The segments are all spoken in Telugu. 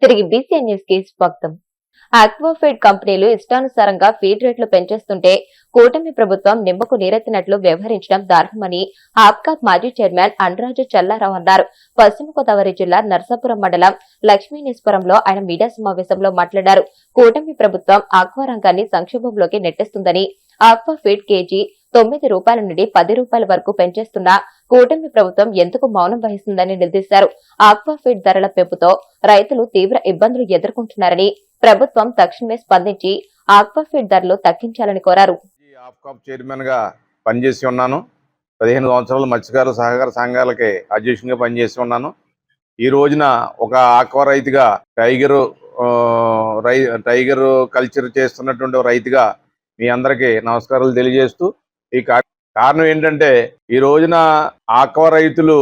తిరిగి బీసీఎన్ న్యూస్ కి స్వాగతం. ఆక్వాఫీడ్ కంపెనీలు ఇష్టానుసారంగా ఫీడ్ రేట్లు పెంచేస్తుంటే కూటమి ప్రభుత్వం నిమ్మకు నీరెత్తినట్లు వ్యవహరించడం దారుణమని ఆప్కాబ్ మాజీ చైర్మన్ అండ్రాజు చల్లారావు అన్నారు. పశ్చిమ గోదావరి జిల్లా నర్సాపురం మండలం లక్ష్మీనేశ్వరంలో ఆయన మీడియా సమావేశంలో మాట్లాడారు. కూటమి ప్రభుత్వం ఆక్వా రంగాన్ని సంక్షోభంలోకి నెట్టేస్తుందని, ఆక్వాఫీడ్ కేజీ 9 రూపాయల నుండి 10 రూపాయల వరకు పెంచేస్తున్నా కూటమి ప్రభుత్వం ఎందుకు మౌనం వహిస్తుందని నిలదీశారు. ఆక్వాఫీడ్ ధరల పెంపుతో రైతులు తీవ్ర ఇబ్బందులు ఎదుర్కొంటున్నారని, ప్రభుత్వం తక్షణమే స్పందించి ఆక్వాఫీడ్ ధరలు తగ్గించాలని కోరారు. ఆప్కాబ్ చైర్మన్ గా పనిచేసి ఉన్నాను. 15 సంవత్సరాలు మత్స్యకారుల సహకార సంఘాలకి అధ్యక్షునిగా పనిచేసి ఉన్నాను. ఈ రోజున ఒక ఆక్వా రైతుగా టైగర్ కల్చర్ చేస్తున్నటువంటి రైతుగా మీ అందరికీ నమస్కారాలు తెలియజేస్తూ, ఈ కారణం ఏంటంటే ఈ రోజున ఆక్వా రైతులు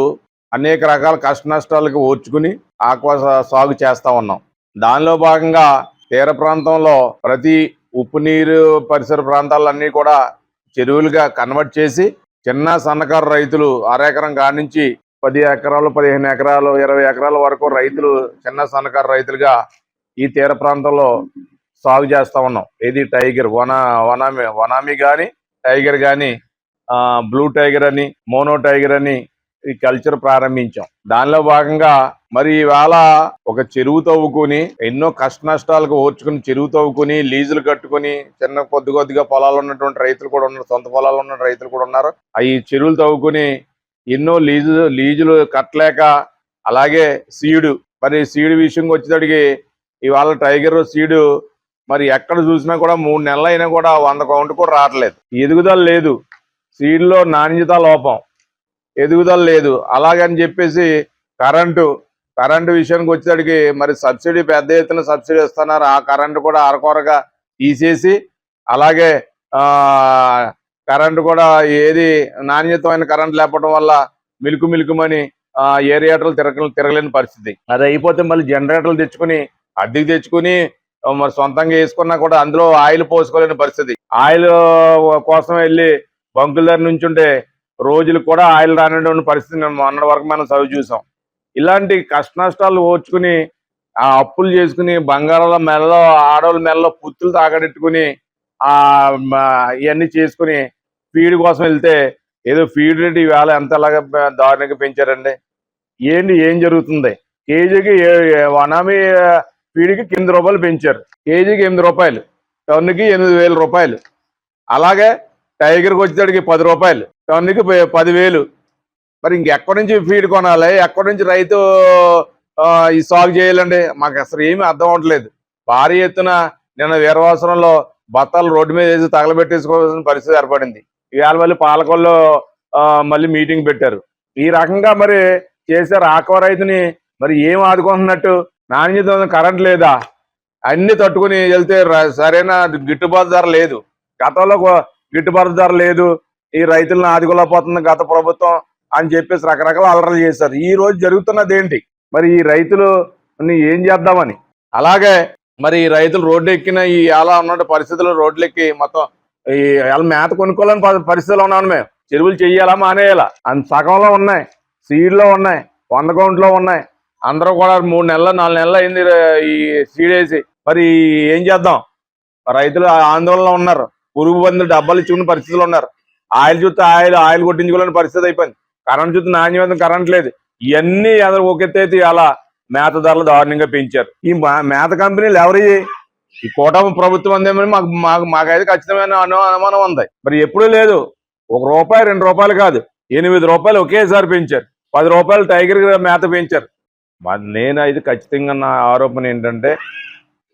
అనేక రకాల కష్ట నష్టాలకు ఓర్చుకుని ఆక్వా సాగు చేస్తా ఉన్నాం. దానిలో భాగంగా తీర ప్రాంతంలో ప్రతి ఉప్పు నీరు పరిసర ప్రాంతాలన్నీ కూడా చెరువులుగా కన్వర్ట్ చేసి చిన్న సన్నకారు రైతులు అరెకరం కాడి నుంచి 10 ఎకరాలు 15 ఎకరాలు 20 ఎకరాల వరకు రైతులు చిన్న సన్నకారు రైతులుగా ఈ తీర ప్రాంతంలో సాగు చేస్తా ఉన్నాం. ఇది టైగర్ వనామి కానీ టైగర్ కానీ బ్లూ టైగర్ అని మోనో టైగర్ అని ఈ కల్చర్ ప్రారంభించాం. దానిలో భాగంగా మరి ఇవాళ ఒక చెరువు తవ్వుకుని ఎన్నో కష్ట నష్టాలకు ఓర్చుకుని చెరువు తవ్వుకుని లీజులు కట్టుకుని చిన్న కొద్దిగా పొలాలు ఉన్నటువంటి రైతులు కూడా ఉన్నారు, సొంత పొలాలు ఉన్న రైతులు కూడా ఉన్నారు. ఈ చెరువులు తవ్వుకుని ఎన్నో లీజులు కట్టలేక, అలాగే సీడు సీడు విషయంకి వచ్చేటడికి ఇవాళ టైగర్ సీడు మరి ఎక్కడ చూసినా కూడా 3 నెలలు అయినా కూడా 100 కౌంట్ కూడా రావట్లేదు. ఎదుగుదల లేదు, సీడ్లో నాణ్యత లోపం, ఎదుగుదల లేదు. అలాగని చెప్పేసి కరెంటు విషయానికి వచ్చేసరికి మరి సబ్సిడీ పెద్ద ఎత్తున సబ్సిడీ ఇస్తున్నారు. ఆ కరెంటు కూడా అరకొరగా తీసేసి, అలాగే కరెంటు కూడా ఏది నాణ్యతమైన కరెంట్ లేకపోవడం వల్ల మిలుకుమని ఏరియాటర్లు తిరగలేని పరిస్థితి. అది అయిపోతే మళ్ళీ జనరేటర్లు తెచ్చుకుని అద్దెకి తెచ్చుకుని మరి సొంతంగా వేసుకున్నా కూడా అందులో ఆయిల్ పోసుకోలేని పరిస్థితి. ఆయిల్ కోసం వెళ్ళి బంకుల దగ్గర నుంచి ఉంటే రోజులు కూడా ఆయిల్ రానటువంటి పరిస్థితి మొన్నటి వరకు మనం చదువు చూసాం. ఇలాంటి కష్ట నష్టాలు ఓర్చుకుని ఆ అప్పులు చేసుకుని బంగారాల మెల్లలో ఆడవాళ్ళ మెల్లలో పుత్తులు తాగడెట్టుకుని ఇవన్నీ చేసుకుని ఫీడ్ కోసం వెళ్తే ఏదో ఫీడ్ రేట్ ఈవేళ ఎంతలాగా దారుణంగా పెంచారండి. ఏం జరుగుతుంది? కేజీకి వనామీ ఫీడ్కి 8 రూపాయలు పెంచారు. కేజీకి 8 రూపాయలు, టన్నుకి 8,000 రూపాయలు. అలాగే టైగర్కి వచ్చేటికి 10 రూపాయలు, టన్నుకి 10,000. మరి ఇంకెక్కడి నుంచి ఫీడ్ కొనాలి? ఎక్కడి నుంచి రైతు ఈ సాగు చేయాలండి? మాకు అసలు ఏమీ అర్థం అవట్లేదు. భారీ ఎత్తున నిన్న వీరవాసరంలో బత్తాలు రోడ్డు మీద వేసి తగలబెట్టేసుకోవాల్సిన పరిస్థితి ఏర్పడింది. ఇవాళ మళ్ళీ పాలకొల్లో మళ్ళీ మీటింగ్ పెట్టారు. ఈ రకంగా మరి చేశారు. ఆక్వా రైతుని మరి ఏం ఆదుకుంటున్నట్టు? నాణ్యత కరెంట్ లేదా? అన్ని తట్టుకుని వెళ్తే సరైన గిట్టుబాటు ధర లేదు. గతంలో గిట్టుబాటు ధర లేదు, ఈ రైతులను ఆదుకోలేకపోతుంది గత ప్రభుత్వం అని చెప్పేసి రకరకాల అలరలు చేశారు. ఈ రోజు జరుగుతున్నది ఏంటి? మరి ఈ రైతులు ఏం చేద్దామని. అలాగే మరి ఈ రైతులు రోడ్డు ఎక్కిన ఈ అలా ఉన్న పరిస్థితుల్లో రోడ్లు ఎక్కి మొత్తం వాళ్ళ మేత కొనుక్కోలేని పరిస్థితుల్లో ఉన్నాను. మేము చెరువులు చెయ్యాలా మానేయాలా? సగంలో ఉన్నాయి, సీడ్లో ఉన్నాయి, 100 కౌంట్లో ఉన్నాయి. అందరూ కూడా 3 నెలలు 4 నెలలు అయింది ఈ సీడ్ వేసి. మరి ఏం చేద్దాం? రైతులు ఆందోళనలో ఉన్నారు. పురుగు మందులు డబ్బాలు ఇచ్చుకునే పరిస్థితులు ఉన్నారు. ఆయిల్ చూస్తే ఆయిల్ కొట్టించుకోలేని పరిస్థితి అయిపోయింది. కరెంట్ చూస్తే నాణ్యమైన కరెంట్ లేదు. ఇవన్నీ ఒకెత్తైతే అలా మేత ధరలు దారుణంగా పెంచారు. ఈ మేత కంపెనీలు ఎవరి? ఈ కూటమి ప్రభుత్వం అందేమని మాకైతే ఖచ్చితమైన అనుమానం ఉంది. మరి ఎప్పుడూ లేదు. 1 రూపాయి 2 రూపాయలు కాదు, 8 రూపాయలు ఒకేసారి పెంచారు. 10 రూపాయలు టైగర్ మేత పెంచారు. మరి నేనైతే ఖచ్చితంగా నా ఆరోపణ ఏంటంటే,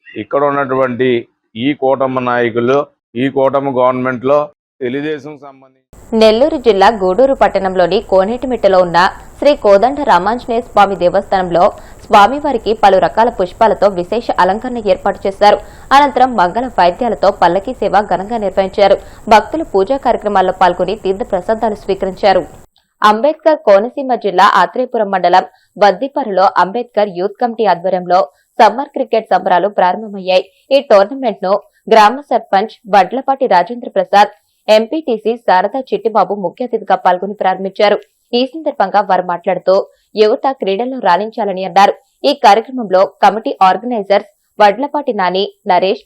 ఇక్కడ ఉన్నటువంటి ఈ కూటమి నాయకులు, ఈ కూటమి గవర్నమెంట్ లో తెలుగుదేశం సంబంధించి నెల్లూరు జిల్లా గూడూరు పట్టణంలోని కోనేటిమిట్టలో ఉన్న శ్రీ కోదండ రామాంజనేయ స్వామి దేవస్థానంలో స్వామివారికి పలు రకాల పుష్పాలతో విశేష అలంకరణ ఏర్పాటు చేశారు. అనంతరం మంగళ వాయిద్యాలతో పల్లకీ సేవ ఘనంగా నిర్వహించారు. భక్తులు పూజా కార్యక్రమాల్లో పాల్గొని తీర్థ ప్రసాదాలు స్వీకరించారు. అంబేద్కర్ కోనసీమ జిల్లా ఆత్రేయపురం మండలం వద్దిపరులో అంబేద్కర్ యూత్ కమిటీ ఆధ్వర్యంలో సమ్మర్ క్రికెట్ సంబరాలు ప్రారంభమయ్యాయి. ఈ టోర్నమెంట్ ను గ్రామ సర్పంచ్ వడ్లపాటి రాజేంద్ర ప్రసాద్, ఎంపీటీసీ శారదా చిట్టిబాబు ముఖ్య అతిథిగా పాల్గొని ప్రారంభించారు. ఈ సందర్భంగా వారు మాట్లాడుతూ యువత క్రీడల్లో రాణించాలని అన్నారు. ఈ కార్యక్రమంలో కమిటీ ఆర్గనైజర్స్ వడ్లపాటి నాని, నరేష్,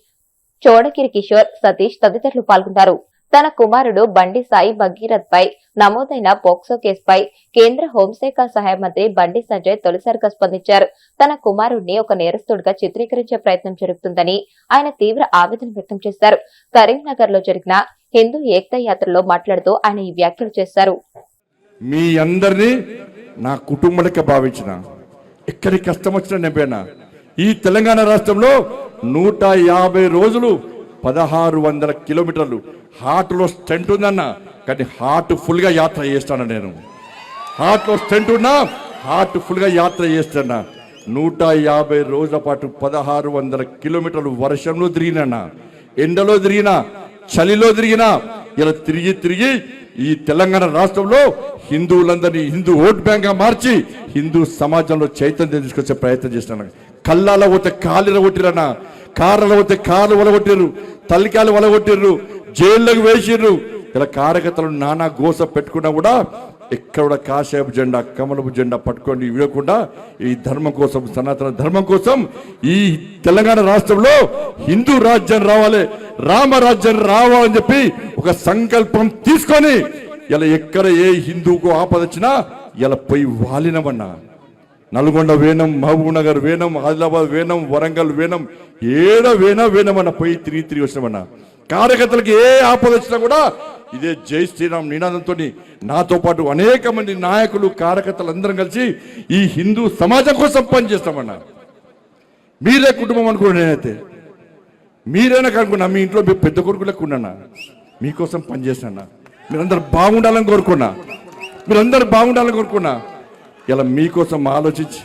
చోడగిరి కిషోర్, సతీష్ తదితరులు పాల్గొన్నారు. తన కుమారుడు బండి సాయి భగీరథ్ పై నమోదైన పోక్సో కేసుపై కేంద్ర హోంశాఖ సహాయ మంత్రి బండి సంజయ్ తొలిసారిగా స్పందించారు. తన కుమారుడిని ఒక నేరస్తుడిగా చిత్రీకరించే ప్రయత్నం జరుగుతుందని ఆయన తీవ్ర ఆవేదన వ్యక్తం చేశారు. కరీంనగర్ లో జరిగిన హిందూ ఏకతా యాత్రలో మాట్లాడుతూ ఆయన ఈ వ్యాఖ్యలు చేశారు. మీ అందరినీ నా కుటుంబలకే భావించిన, ఎక్కడి కష్టం వచ్చినా నింపేనా. ఈ తెలంగాణ రాష్ట్రంలో 150 రోజులు 1600 కిలోమీటర్లు హార్ట్లో స్టెంట్ ఉందన్న, కానీ హార్ట్ ఫుల్గా యాత్ర చేస్తాను. నేను హార్ట్లో స్టెంట్ ఉన్నా హార్ట్ ఫుల్గా యాత్ర చేస్తాను. 150 రోజుల పాటు 1600 కిలోమీటర్లు వర్షంలో తిరిగినా, ఎండలో తిరిగినా, చలిలో తిరిగినా, ఇలా తిరిగి ఈ తెలంగాణ రాష్ట్రంలో హిందువులందరినీ హిందూ ఓట్ బ్యాంక్ గా మార్చి హిందూ సమాజంలో చైతన్యం తీసుకొచ్చే ప్రయత్నం చేస్తున్నాను. కళ్ళాల పోతే కాళ్ళు కొట్టిరన్నా, కార్లలో పోతే కార్లు వలగొట్టిర్రు, తల్లికాయలు వలగొట్టిర్రు, జైల్లోకి వేసిర్రు. ఇలా కార్యకర్తలు నానా గోస పెట్టుకున్నా కూడా ఎక్కడ కాషాయపు జెండా, కమలపు జెండా పట్టుకొని విడకుండా ఈ ధర్మం కోసం, సనాతన ధర్మం కోసం ఈ తెలంగాణ రాష్ట్రంలో హిందూ రాజ్యం రావాలి, రామరాజ్యం రావాలని చెప్పి ఒక సంకల్పం తీసుకొని ఇలా ఎక్కడ ఏ హిందూకు ఆపదొచ్చినా ఇలా పోయి వాలినమన్నా. నల్గొండ వేనం, మహబూబ్ నగర్ వేనం, ఆదిలాబాద్ వేనం, వరంగల్ వేనం, ఏడ వేనమన్న పోయి తిరిగి వచ్చినామన్నా. కార్యకర్తలకు ఏ ఆపద వచ్చినా కూడా ఇదే జై శ్రీరామ్ నినాదంతో నాతో పాటు అనేక మంది నాయకులు, కార్యకర్తలు అందరం కలిసి ఈ హిందూ సమాజం కోసం పనిచేస్తామన్నా. మీరే కుటుంబం అనుకున్నా, నేనైతే మీరైనా కనుక్కున్నా, మీ ఇంట్లో మీ పెద్ద కొడుకు లెక్కున్నా, మీకోసం పనిచేసినా. మీరందరూ బాగుండాలని కోరుకున్నా. ఇలా మీకోసం ఆలోచించి,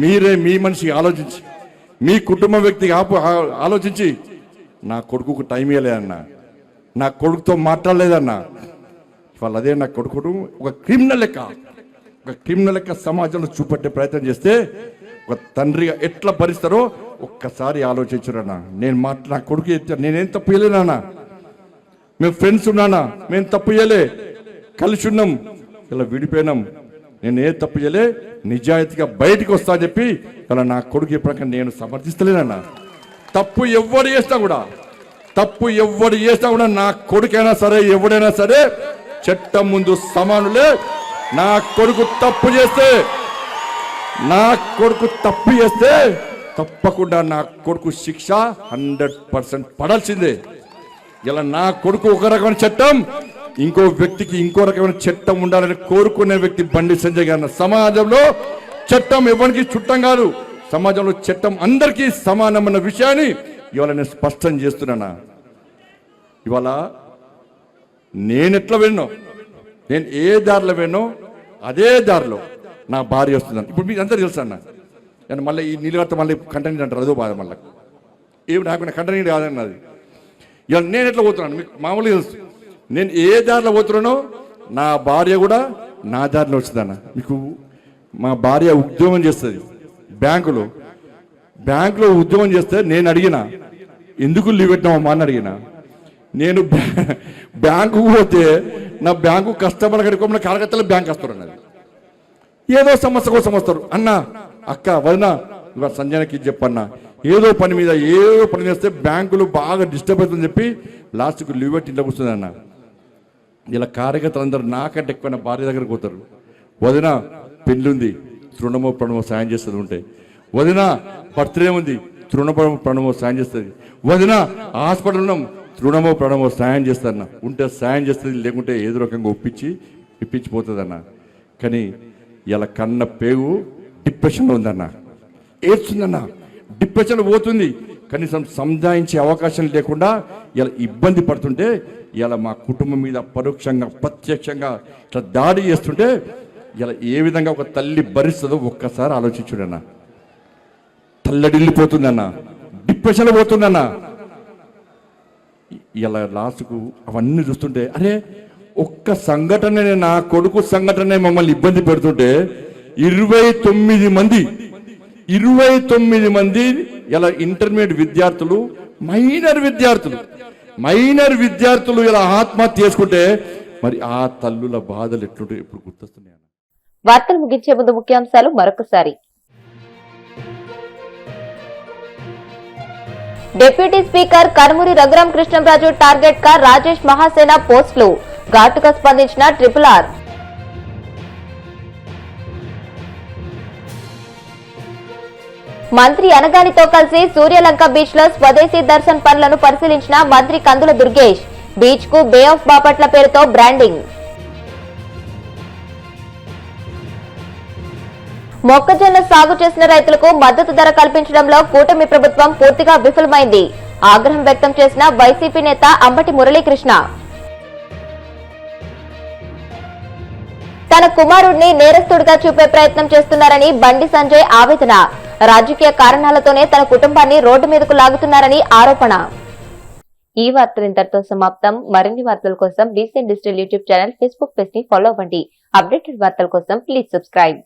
మీరే మీ మనిషికి ఆలోచించి, మీ కుటుంబ వ్యక్తికి ఆలోచించి నా కొడుకుకు టైం ఇవ్వలేదన్నా, నా కొడుకుతో మాట్లాడలేదన్నా. ఇవాళ అదే నా కొడుకును ఒక క్రిమినల్ లెక్క సమాజంలో చూపెట్టే ప్రయత్నం చేస్తే ఒక తండ్రిగా ఎట్లా భరిస్తారో ఒక్కసారి ఆలోచించురన్నా. నా కొడుకు నేనేం తప్పు చేయలేనా, మేము ఫ్రెండ్స్ ఉన్నానా, మేము తప్పు చేయలే, కలిసి ఉన్నాం, ఇలా విడిపోయినాం, నేను ఏ తప్పు చేయలే, నిజాయితీగా బయటికి వస్తా అని చెప్పి ఇలా నా కొడుకు ఎప్పటికీ నేను సమర్థిస్తలేనన్నా. తప్పు ఎవరు చేస్తా కూడా నా కొడుకైనా సరే, ఎవడైనా సరే చట్టం ముందు సమానులే. నా కొడుకు తప్పు చేస్తే తప్పకుండా నా కొడుకు శిక్ష 100% పడాల్సిందే. ఇలా నా కొడుకు ఒక రకమైన చట్టం, ఇంకో వ్యక్తికి ఇంకో రకమైన చట్టం ఉండాలని కోరుకునే వ్యక్తి బండి సంజయ్ గారు. సమాజంలో చట్టం ఎవరికి చుట్టం కాదు, సమాజంలో చట్టం అందరికీ సమానమైన విషయాన్ని ఇవాళ నేను స్పష్టం చేస్తున్నానా. ఇవాళ నేను ఎట్లా వెళ్ళినో, నేను ఏ దారిలో వెళ్ళినో అదే దారిలో నా భార్య వస్తుందని ఇప్పుడు మీకు అందరూ తెలుసు అన్న. నేను మళ్ళీ ఈ నీళ్ళు మళ్ళీ కంటెంట్ అంటారు, అదో బాధ. మళ్ళీ ఏమి నాకు కంటెంట్ కాదన్నది. ఇవాళ నేను ఎట్లా పోతున్నాను మీకు మామూలుగా తెలుసు. నేను ఏ దారిలో పోతున్నానో నా భార్య కూడా నా దారిలో వచ్చిందన్న. మీకు మా భార్య ఉద్యోగం చేస్తుంది బ్యాంకులో ఉద్యోగం చేస్తే నేను అడిగిన, ఎందుకు లీవ్ పెట్టినామమ్మా అని అడిగిన. నేను బ్యాంకు పోతే నా బ్యాంకు కస్టమర్ కడుకోమని కార్యకర్తలు బ్యాంక్ వస్తారు అన్నది. ఏదో సమస్య కోసం వస్తారు. అన్న, అక్క, వదిన, ఇవాళ సంజయ్కి చెప్పన్నా, ఏదో పని మీద చేస్తే బ్యాంకులు బాగా డిస్టర్బ్ అవుతుందని చెప్పి లాస్ట్కు లీవ్ పెట్టి ఇంట్లో కూర్చుంది అన్న. ఇలా కార్యకర్తలు అందరూ నాకంటే ఎక్కువ భార్య దగ్గరకు పోతారు. వదిన పెళ్ళుంది, తృణమో ప్రణమో సాయం చేస్తుంది ఉంటే, వదిన బర్త్డే ఉంది, తృణమో ప్రణమో సాయం చేస్తుంది, వదిన హాస్పిటల్ ఉన్నాం, తృణమో ప్రణమో సాయం చేస్తారన్న. ఉంటే సాయం చేస్తుంది, లేకుంటే ఏదో రకంగా ఇప్పించిపోతుంది అన్న. కానీ ఇలా కన్న పేగు డిప్రెషన్లో ఉందన్న, ఏడ్చుందన్న, డిప్రెషన్ పోతుంది, కనీసం సంజాయించే అవకాశం లేకుండా ఇలా ఇబ్బంది పడుతుంటే, ఇలా మా కుటుంబం మీద పరోక్షంగా ప్రత్యక్షంగా ఇట్లా దాడి చేస్తుంటే ఇలా ఏ విధంగా ఒక తల్లి భరిస్తుందో ఒక్కసారి ఆలోచించుడన్న. తల్లడిల్లిపోతుందన్న, డిప్రెషన్లో పోతుందన్న. ఇలా లాస్ట్కు అవన్నీ చూస్తుంటే, అరే ఒక్క సంఘటన, నా కొడుకు సంఘటన మమ్మల్ని ఇబ్బంది పెడుతుంటే 29 మంది ఇలా ఇంటర్మీడియట్ విద్యార్థులు, మైనర్ విద్యార్థులు ఇలా ఆత్మహత్య చేసుకుంటే మరి ఆ తల్లుల బాధలు ఎట్లుంటే ఇప్పుడు గుర్తొస్తున్నాయి. వార్తలు ముగించే ముందు ముఖ్యాంశాలు మరొకసారి. Deputy speaker Karumuri Raghuram Krishnamraju target గా రాజేష్ మహాసేన పోస్టులు ఘాటుగా స్పందించిన RRR. మంత్రి అనగానితో కలిసి సూర్యలంక బీచ్ లో స్వదేశీ దర్శన్ పనులను పరిశీలించిన మంత్రి కందుల దుర్గేష్. బీచ్ కు బే ఆఫ్ బాపట్ల పేరుతో బ్రాండింగ్. మొక్కజొన్న సాగు చేసిన రైతులకు మద్దతు ధర కల్పించడంలో కూటమి ప్రభుత్వం పూర్తిగా విఫలమైంది. ఆగ్రహం వ్యక్తం చేసిన వైసీపీ నేత అంబటి మురళీకృష్ణ. తన కుమారుడిని నేరస్తుడిగా చూపే ప్రయత్నం చేస్తున్నారని బండి సంజయ్ ఆవేదన. రాజకీయ కారణాలతోనే తన కుటుంబాన్ని రోడ్డు మీదకు లాగుతున్నారని ఆరోపణ. ఈ వార్తలు ఇంతటితో సమాప్తం. మరిన్ని వార్తల కోసం recent digital YouTube channel, Facebook page ని ఫాలో అవ్వండి. అప్డేటెడ్ వార్తల కోసం ప్లీజ్ సబ్స్క్రైబ్.